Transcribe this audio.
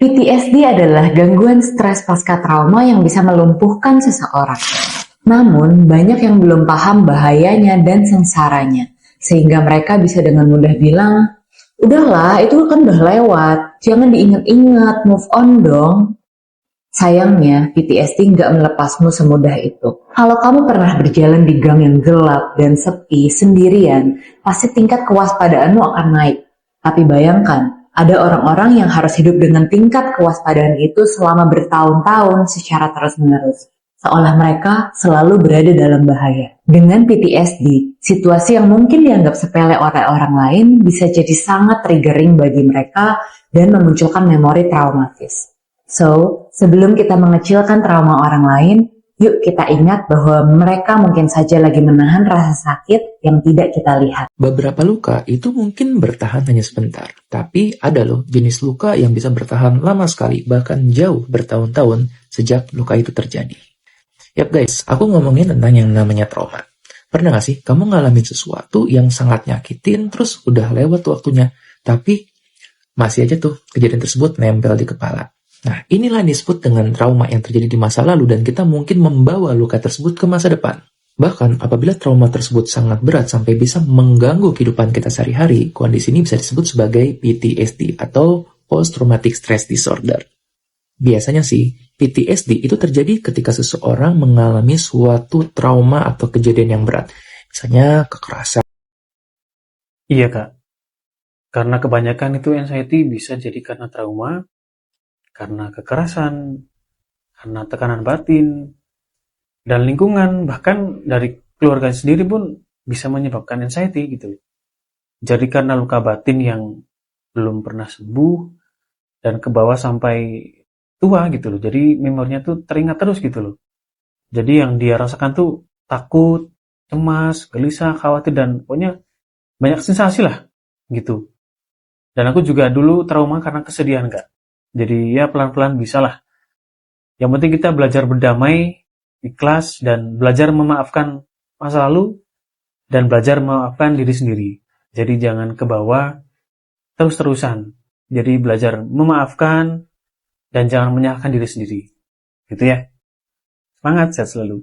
PTSD adalah gangguan stres pasca trauma yang bisa melumpuhkan seseorang. Namun, banyak yang belum paham bahayanya dan sengsaranya, sehingga mereka bisa dengan mudah bilang, udahlah, itu kan udah lewat, jangan diingat-ingat, move on dong. Sayangnya, PTSD nggak melepasmu semudah itu. Kalau kamu pernah berjalan di gang yang gelap dan sepi sendirian, pasti tingkat kewaspadaanmu akan naik. Tapi bayangkan, ada orang-orang yang harus hidup dengan tingkat kewaspadaan itu selama bertahun-tahun secara terus-menerus. Seolah mereka selalu berada dalam bahaya. Dengan PTSD, situasi yang mungkin dianggap sepele oleh orang lain bisa jadi sangat triggering bagi mereka dan memunculkan memori traumatis. So, sebelum kita mengecilkan trauma orang lain, yuk kita ingat bahwa mereka mungkin saja lagi menahan rasa sakit yang tidak kita lihat. Beberapa luka itu mungkin bertahan hanya sebentar, tapi ada loh jenis luka yang bisa bertahan lama sekali, bahkan jauh bertahun-tahun sejak luka itu terjadi. Yap guys, aku ngomongin tentang yang namanya trauma. Pernah gak sih kamu ngalamin sesuatu yang sangat nyakitin, terus udah lewat waktunya, tapi masih aja tuh kejadian tersebut nempel di kepala. Nah, inilah yang disebut dengan trauma yang terjadi di masa lalu dan kita mungkin membawa luka tersebut ke masa depan. Bahkan, apabila trauma tersebut sangat berat sampai bisa mengganggu kehidupan kita sehari-hari, kondisi ini bisa disebut sebagai PTSD atau Post Traumatic Stress Disorder. Biasanya sih, PTSD itu terjadi ketika seseorang mengalami suatu trauma atau kejadian yang berat. Misalnya kekerasan. Iya kak, karena kebanyakan itu anxiety bisa jadi karena trauma, karena kekerasan, karena tekanan batin, dan lingkungan, bahkan dari keluarga sendiri pun bisa menyebabkan anxiety gitu. Jadi karena luka batin yang belum pernah sembuh dan ke bawah sampai tua gitu loh. Jadi memorinya tuh teringat terus gitu loh. Jadi yang dia rasakan tuh takut, cemas, gelisah, khawatir, dan pokoknya banyak sensasi lah gitu. Dan aku juga dulu trauma karena kesedihan kak. Jadi ya pelan-pelan bisa lah. Yang penting kita belajar berdamai, ikhlas, dan belajar memaafkan masa lalu, dan belajar memaafkan diri sendiri. Jadi jangan ke bawah terus-terusan. Jadi belajar memaafkan, dan jangan menyalahkan diri sendiri. Gitu ya. Semangat, sehat selalu.